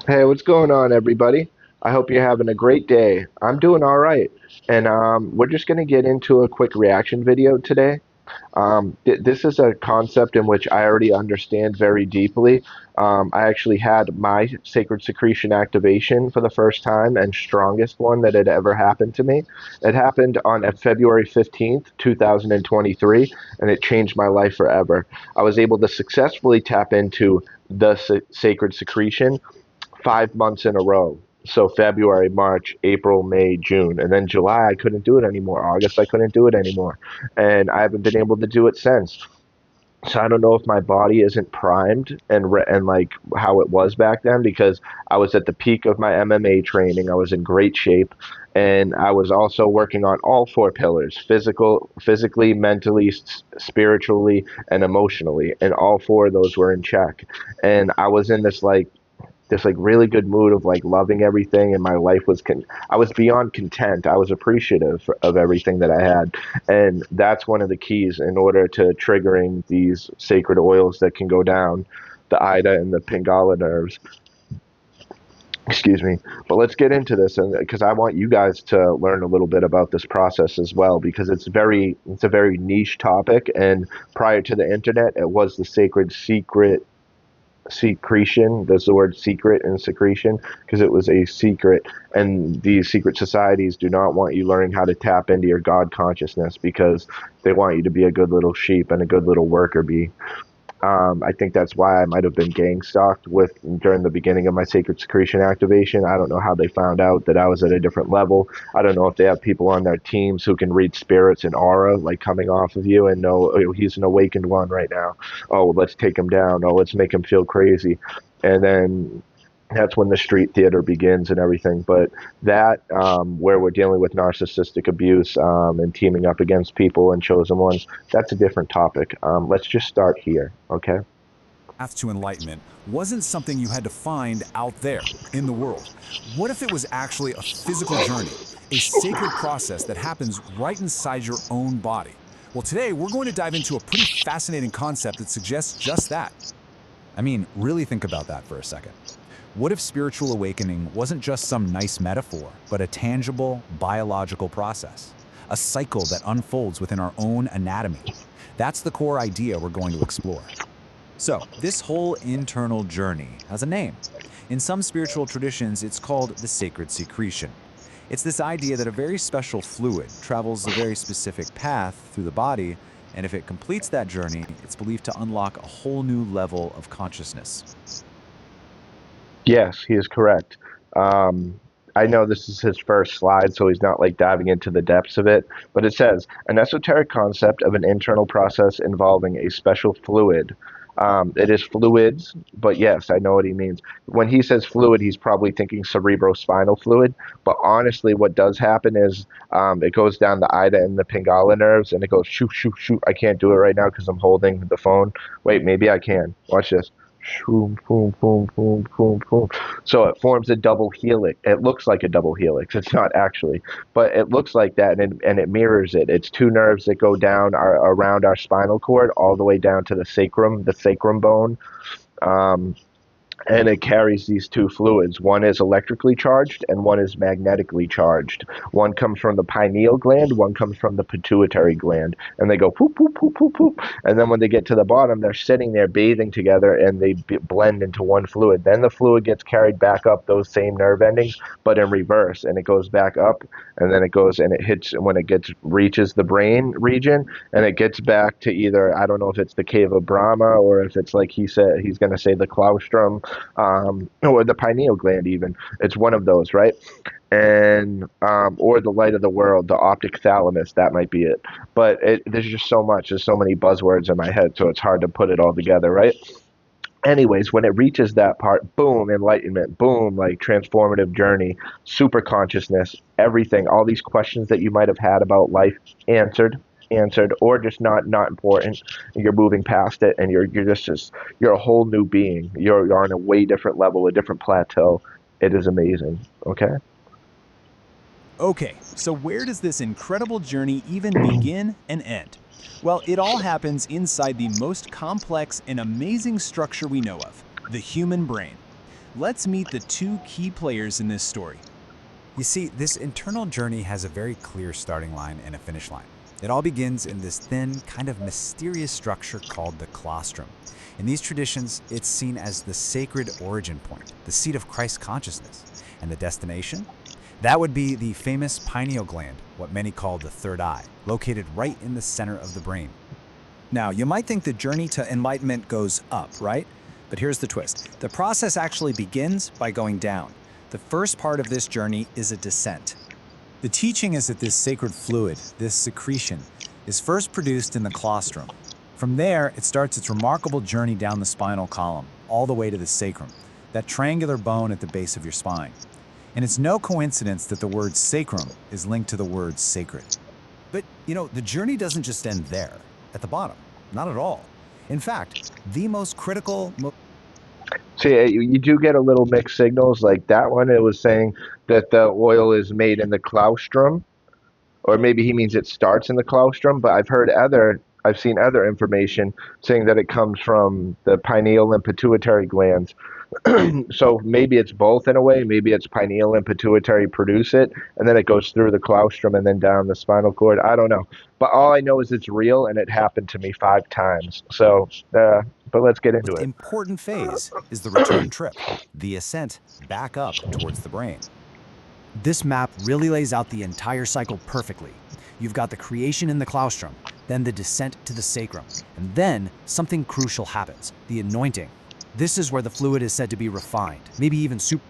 Hey, what's going on, everybody? I hope you're having a great day. I'm doing all right. And we're just going to get into a quick reaction video today. This is a concept in which I already understand very deeply. I actually had my sacred secretion activation for the first time and strongest one that had ever happened to me. It happened on February 15th, 2023, and it changed my life forever. I was able to successfully tap into the sacred secretion 5 months in a row. So February, March, April, May, June, and then July I couldn't do it anymore. August I couldn't do it anymore, and I haven't been able to do it since. So I don't know if my body isn't primed and like how it was back then because I was at the peak of my MMA training. I was in great shape, and I was also working on all four pillars: physically, mentally, spiritually, and emotionally, and all four of those were in check. And I was in this really good mood of like loving everything, and my life was I was beyond content. I was appreciative of everything that I had, and that's one of the keys in order to triggering these sacred oils that can go down the ida and the pingala nerves. Excuse me. But let's get into this, and because I want you guys to learn a little bit about this process as well, because it's a very niche topic, and prior to the internet it was the sacred secret secretion. There's the word secret and secretion because it was a secret, and these secret societies do not want you learning how to tap into your God consciousness because they want you to be a good little sheep and a good little worker bee. I think that's why I might have been gang stalked with during the beginning of my sacred secretion activation. I don't know how they found out that I was at a different level. I don't know if they have people on their teams who can read spirits and aura like coming off of you and know, oh, he's an awakened one right now. Oh, let's take him down. Oh, let's make him feel crazy. And then that's when the street theater begins and everything. But that, where we're dealing with narcissistic abuse and teaming up against people and chosen ones, that's a different topic. Let's just start here, okay? Path to enlightenment wasn't something you had to find out there in the world. What if it was actually a physical journey, a sacred process that happens right inside your own body? Well, today we're going to dive into a pretty fascinating concept that suggests just that. I mean, really think about that for a second. What if spiritual awakening wasn't just some nice metaphor, but a tangible, biological process? A cycle that unfolds within our own anatomy. That's the core idea we're going to explore. So, this whole internal journey has a name. In some spiritual traditions, it's called the sacred secretion. It's this idea that a very special fluid travels a very specific path through the body, and if it completes that journey, it's believed to unlock a whole new level of consciousness. Yes, he is correct. I know this is his first slide, so he's not like diving into the depths of it, but it says an esoteric concept of an internal process involving a special fluid. It is fluids, but yes, I know what he means. When he says fluid, he's probably thinking cerebrospinal fluid. But honestly, what does happen is it goes down the ida and the pingala nerves, and it goes shoot, shoot, shoot. I can't do it right now because I'm holding the phone. Wait, maybe I can. Watch this. Boom, boom, boom, boom, boom, boom. So it forms a double helix. It looks like a double helix. It's not actually, but it looks like that, and it mirrors it. It's two nerves that go down around our spinal cord, all the way down to the sacrum bone. Um, and it carries these two fluids. One is electrically charged and one is magnetically charged. One comes from the pineal gland, one comes from the pituitary gland, and they go poop, poop, poop, poop, poop. And then when they get to the bottom, they're sitting there bathing together and they blend into one fluid. Then the fluid gets carried back up those same nerve endings, but in reverse, and it goes back up, and then it goes and it hits when it gets reaches the brain region, and it gets back to either, I don't know if it's the cave of Brahma or if it's like he said he's going to say the claustrum, or the pineal gland even. It's one of those, right? And or the light of the world, the optic thalamus, that might be it. But there's just so much. There's so many buzzwords in my head, so it's hard to put it all together, right? Anyways, when it reaches that part, boom, enlightenment, boom, like transformative journey, super consciousness, everything, all these questions that you might have had about life answered, or just not important. You're moving past it, and you're you're a whole new being. You're on a way different level, a different plateau. It is amazing. Okay. Okay, so where does this incredible journey even begin and end? Well, it all happens inside the most complex and amazing structure we know of, the human brain. Let's meet the two key players in this story. You see, this internal journey has a very clear starting line and a finish line. It all begins in this thin, kind of mysterious structure called the colostrum. In these traditions, it's seen as the sacred origin point, the seat of Christ consciousness. And the destination? That would be the famous pineal gland, what many call the third eye, located right in the center of the brain. Now, you might think the journey to enlightenment goes up, right? But here's the twist. The process actually begins by going down. The first part of this journey is a descent. The teaching is that this sacred fluid, this secretion, is first produced in the colostrum. From there, it starts its remarkable journey down the spinal column, all the way to the sacrum, that triangular bone at the base of your spine. And it's no coincidence that the word sacrum is linked to the word sacred. But, the journey doesn't just end there, at the bottom. Not at all. In fact, the most critical... See, you do get a little mixed signals. Like that one, it was saying that the oil is made in the colostrum, or maybe he means it starts in the colostrum, but I've seen other information saying that it comes from the pineal and pituitary glands. So maybe it's both in a way. Maybe it's pineal and pituitary produce it, and then it goes through the colostrum and then down the spinal cord. I don't know. But all I know is it's real, and it happened to me 5 times. So, but let's get into The it. important phase is the return trip, the ascent back up towards the brain. This map really lays out the entire cycle perfectly. You've got the creation in the colostrum, then the descent to the sacrum, and then something crucial happens, the anointing. This is where the fluid is said to be refined, maybe even super.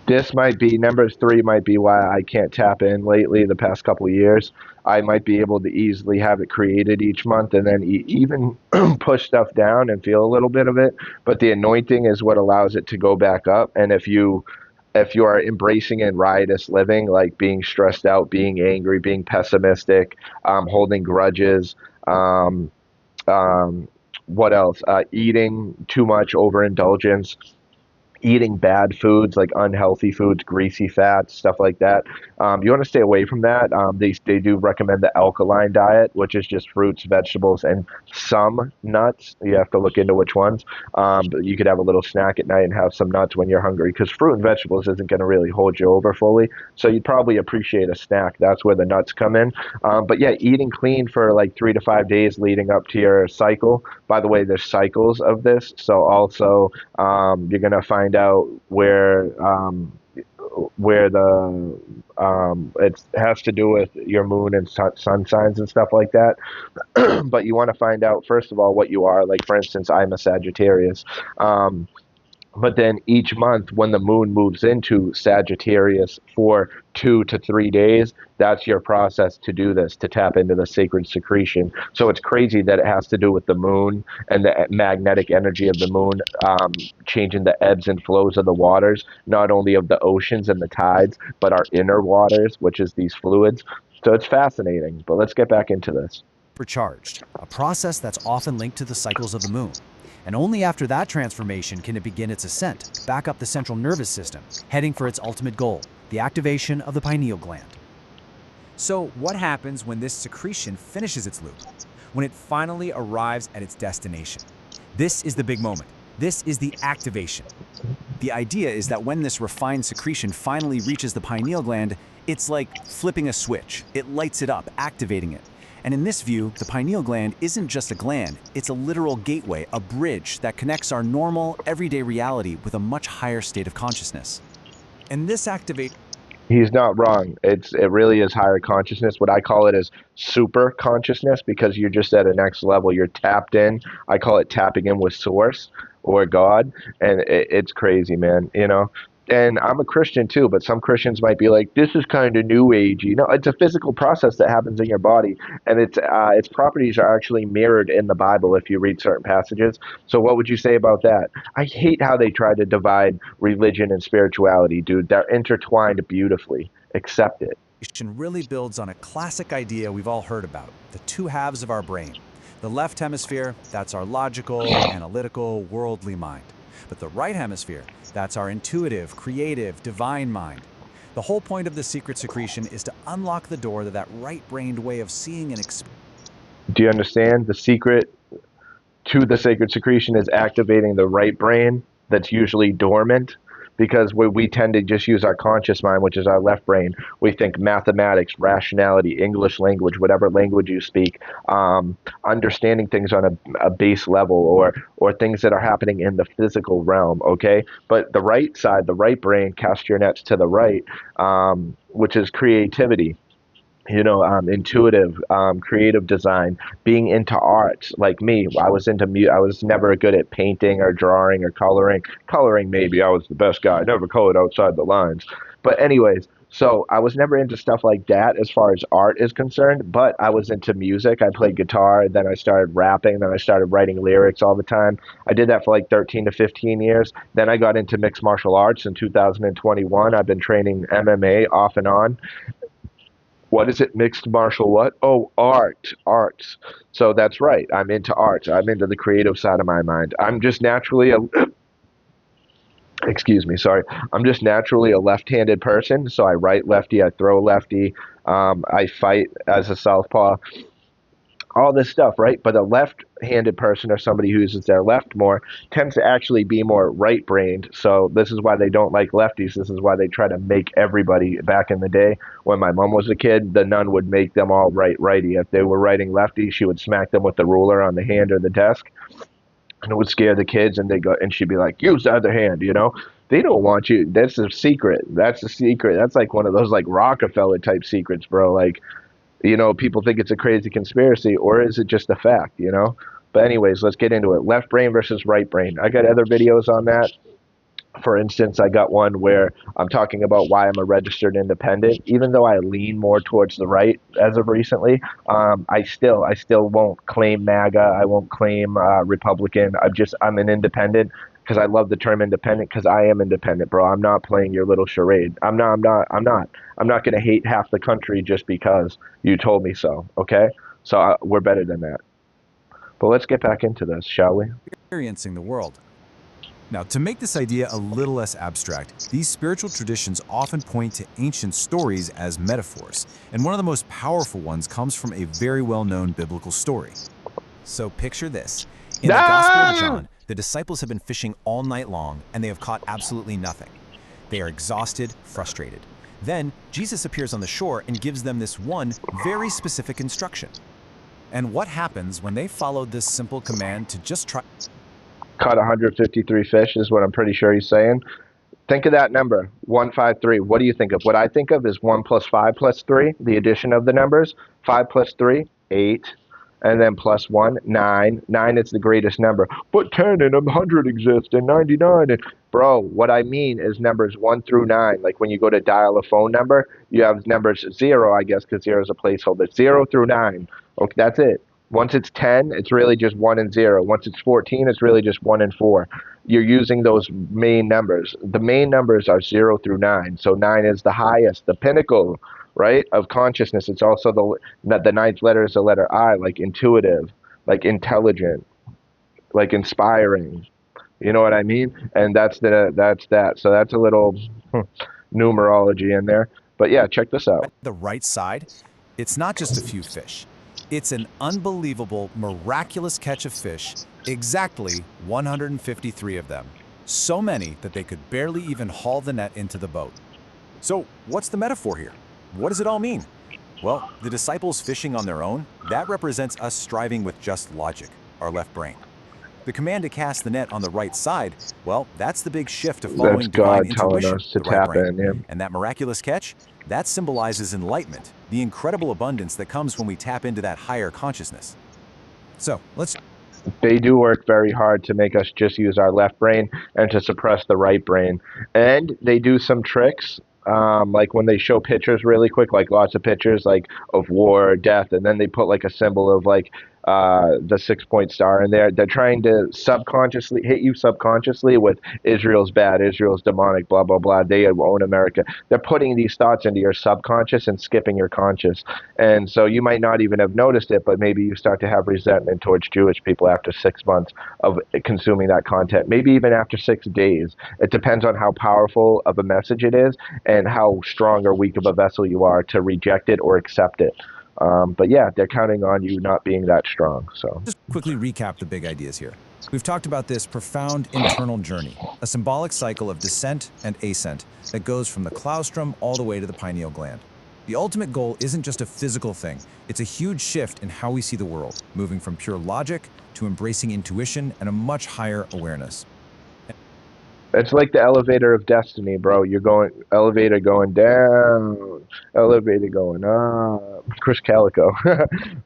This might be, number 3 might be why I can't tap in lately the past couple of years. I might be able to easily have it created each month and then even push stuff down and feel a little bit of it. But the anointing is what allows it to go back up. And if you are embracing in riotous living, like being stressed out, being angry, being pessimistic, holding grudges, what else? Eating too much, overindulgence, eating bad foods like unhealthy foods, greasy fats, stuff like that. You want to stay away from that. They do recommend the alkaline diet, which is just fruits, vegetables, and some nuts. You have to look into which ones. But you could have a little snack at night and have some nuts when you're hungry, because fruit and vegetables isn't going to really hold you over fully. So you'd probably appreciate a snack. That's where the nuts come in. But yeah, eating clean for like 3 to 5 days leading up to your cycle. By the way, there's cycles of this. So also you're going to find out where the it has to do with your moon and sun signs and stuff like that. But you want to find out first of all what you are. Like for instance, I'm a Sagittarius. But then each month when the moon moves into Sagittarius for 2 to 3 days, that's your process to do this, to tap into the sacred secretion. So it's crazy that it has to do with the moon and the magnetic energy of the moon, changing the ebbs and flows of the waters, not only of the oceans and the tides, but our inner waters, which is these fluids. So it's fascinating, but let's get back into this. Supercharged, a process that's often linked to the cycles of the moon. And only after that transformation can it begin its ascent, back up the central nervous system, heading for its ultimate goal, the activation of the pineal gland. So what happens when this secretion finishes its loop? When it finally arrives at its destination? This is the big moment. This is the activation. The idea is that when this refined secretion finally reaches the pineal gland, it's like flipping a switch. It lights it up, activating it. And in this view, the pineal gland isn't just a gland, it's a literal gateway, a bridge that connects our normal, everyday reality with a much higher state of consciousness. And this activate. He's not wrong. It really is higher consciousness. What I call it is super consciousness, because you're just at a next level. You're tapped in. I call it tapping in with source or God. And it's crazy, man. And I'm a Christian too, but some Christians might be like, this is kind of new agey. No, it's a physical process that happens in your body, and its properties are actually mirrored in the Bible if you read certain passages. So what would you say about that? I hate how they try to divide religion and spirituality, dude. They're intertwined beautifully. Accept it. Really builds on a classic idea we've all heard about, the two halves of our brain. The left hemisphere, that's our logical, analytical, worldly mind. But the right hemisphere, that's our intuitive, creative, divine mind. The whole point of the secret secretion is to unlock the door to that right-brained way of seeing and experiencing. Do you understand? The secret to the sacred secretion is activating the right brain that's usually dormant. because we tend to just use our conscious mind, which is our left brain. We think mathematics, rationality, English language, whatever language you speak, understanding things on a base level, or things that are happening in the physical realm, okay? But the right side, the right brain, cast your nets to the right, which is creativity, intuitive, creative design, being into arts. Like me, I was into I was never good at painting or drawing or coloring. Coloring, maybe I was the best guy. I never colored outside the lines. But anyways, so I was never into stuff like that as far as art is concerned, but I was into music. I played guitar, then I started rapping, then I started writing lyrics all the time. I did that for like 13 to 15 years. Then I got into mixed martial arts in 2021. I've been training MMA off and on. What is it? Mixed martial what? Oh, arts. So that's right. I'm into arts. I'm into the creative side of my mind. I'm just naturally a, excuse me, sorry. I'm just naturally a left-handed person. So I write lefty, I throw lefty, I fight as a southpaw, all this stuff, right? But a left-handed person, or somebody who uses their left more, tends to actually be more right-brained. So this is why they don't like lefties. This is why they try to make everybody. Back in the day when my mom was a kid, the nun would make them all righty. If they were writing lefty, she would smack them with the ruler on the hand or the desk, and it would scare the kids. And and she'd be like, "Use the other hand," They don't want you. That's a secret. That's a secret. That's like one of those like Rockefeller type secrets, bro. Like, people think it's a crazy conspiracy, or is it just a fact? But anyways, let's get into it. Left brain versus right brain. I got other videos on that. For instance, I got one where I'm talking about why I'm a registered independent. Even though I lean more towards the right as of recently, I still won't claim MAGA. I won't claim Republican. I'm an independent because I love the term independent, because I am independent, bro. I'm not playing your little charade. I'm not going to hate half the country just because you told me so, okay? So we're better than that. But let's get back into this, shall we? Experiencing the world. Now, to make this idea a little less abstract, these spiritual traditions often point to ancient stories as metaphors, and one of the most powerful ones comes from a very well-known biblical story. So picture this. In the Gospel of John, the disciples have been fishing all night long, and they have caught absolutely nothing. They are exhausted, frustrated. Then, Jesus appears on the shore and gives them this one very specific instruction. And what happens when they followed this simple command to just try... Caught 153 fish is what I'm pretty sure he's saying. Think of that number, 153. What do you think of? What I think of is 1 plus 5 plus 3, the addition of the numbers. 5 plus 3, 8. And then plus 1, 9. 9 is the greatest number. But 10 and 100 exist, and 99. And bro, what I mean is numbers 1 through 9. Like when you go to dial a phone number, you have numbers 0, I guess, because 0 is a placeholder. 0 through 9. Okay, that's it. Once it's 10, it's really just 1 and 0. Once it's 14, it's really just 1 and 4. You're using those main numbers. The main numbers are 0 through 9. So 9 is the highest, the pinnacle, right, of consciousness. It's also the ninth letter is the letter I, like intuitive, like intelligent, like inspiring. You know what I mean? And that's that. So that's a little numerology in there. But yeah, check this out. The right side, it's not just a few fish. It's an unbelievable, miraculous catch of fish, exactly 153 of them. So many that they could barely even haul the net into the boat. So what's the metaphor here? What does it all mean? Well, the disciples fishing on their own, that represents us striving with just logic, our left brain. The command to cast the net on the right side, well, that's the big shift of following divine intuition, us to the right tap brain. in, yeah. And that miraculous catch, that symbolizes enlightenment, the incredible abundance that comes when we tap into that higher consciousness. So, They do work very hard to make us just use our left brain and to suppress the right brain. And they do some tricks, like when they show pictures really quick, like lots of pictures like of war, death, and then they put like a symbol of like the 6-point star in there. They're trying to subconsciously hit you subconsciously with Israel's bad, Israel's demonic, blah, blah, blah. They own America. They're putting these thoughts into your subconscious and skipping your conscious. And so you might not even have noticed it, but maybe you start to have resentment towards Jewish people after 6 months of consuming that content, maybe even after 6 days. It depends on how powerful of a message it is and how strong or weak of a vessel you are to reject it or accept it. But yeah, they're counting on you not being that strong. So just quickly recap the big ideas here. We've talked about this profound internal journey, a symbolic cycle of descent and ascent that goes from the claustrum all the way to the pineal gland. The ultimate goal isn't just a physical thing, it's a huge shift in how we see the world, moving from pure logic to embracing intuition and a much higher awareness. It's like the elevator of destiny, bro. You're going elevator going down, elevator going up. Chris Calico.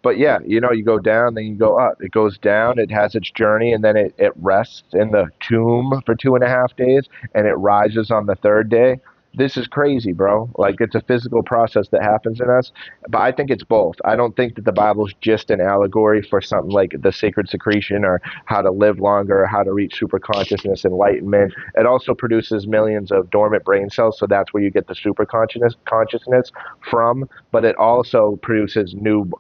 But yeah, you know, you go down, then you go up. It goes down, it has its journey, and then it rests in the tomb for 2.5 days, and it rises on the third day. This is crazy, bro. Like, it's a physical process that happens in us, but I think it's both. I don't think that the Bible's just an allegory for something like the sacred secretion or how to live longer or how to reach super consciousness, enlightenment. It also produces millions of dormant brain cells, so that's where you get the super consciousness from. But it also produces new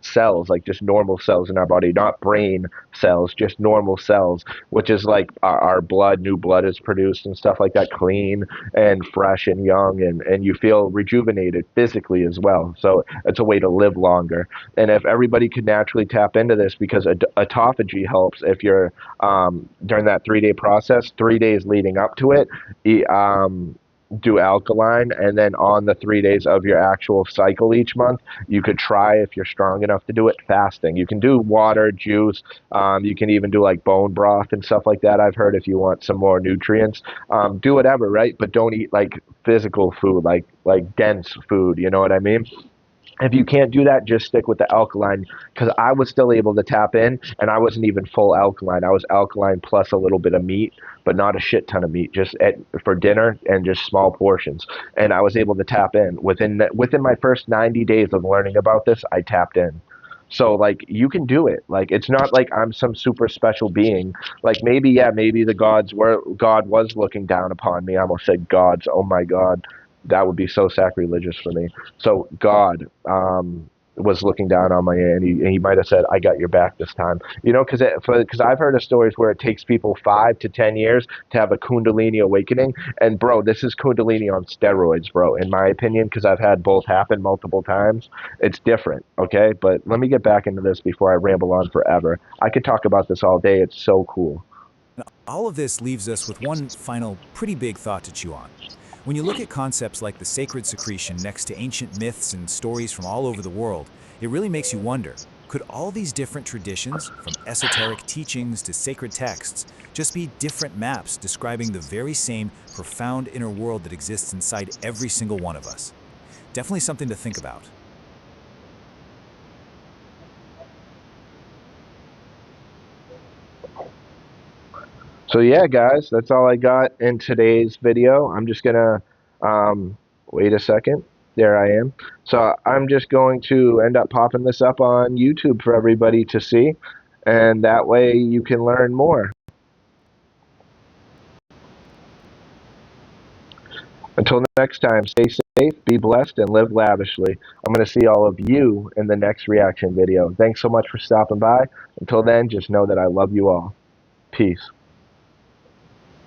cells, like just normal cells in our body, not brain cells, just normal cells, which is like our blood, new blood is produced and stuff like that, clean and fresh and young, and you feel rejuvenated physically as well. So it's a way to live longer. And if everybody could naturally tap into this, because autophagy helps if you're during that 3-day process, 3 days leading up to it, do alkaline, and then on the 3 days of your actual cycle each month, you could try, if you're strong enough to do it, fasting. You can do water, juice, you can even do like bone broth and stuff like that, I've heard, if you want some more nutrients. Do whatever, right? But don't eat like physical food, like dense food, you know what I mean? If you can't do that, just stick with the alkaline, because I was still able to tap in, and I wasn't even full alkaline. I was alkaline plus a little bit of meat, but not a shit ton of meat, just for dinner and just small portions. And I was able to tap in. Within my first 90 days of learning about this, I tapped in. So, like, you can do it. Like, it's not like I'm some super special being. Like, maybe the God was looking down upon me. I almost said gods. Oh my God. That would be so sacrilegious for me. So God was looking down on me, and he might have said, "I got your back this time." You know, because I've heard of stories where it takes people 5 to 10 years to have a Kundalini awakening, and bro, this is Kundalini on steroids, bro. In my opinion, because I've had both happen multiple times. It's different, okay? But let me get back into this before I ramble on forever. I could talk about this all day. It's so cool. All of this leaves us with one final, pretty big thought to chew on. When you look at concepts like the sacred secretion next to ancient myths and stories from all over the world, it really makes you wonder, could all these different traditions, from esoteric teachings to sacred texts, just be different maps describing the very same profound inner world that exists inside every single one of us? Definitely something to think about. So yeah, guys, that's all I got in today's video. I'm just gonna wait a second. There I am. So I'm just going to end up popping this up on YouTube for everybody to see, and that way you can learn more. Until next time, stay safe, be blessed, and live lavishly. I'm going to see all of you in the next reaction video. Thanks so much for stopping by. Until then, just know that I love you all. Peace.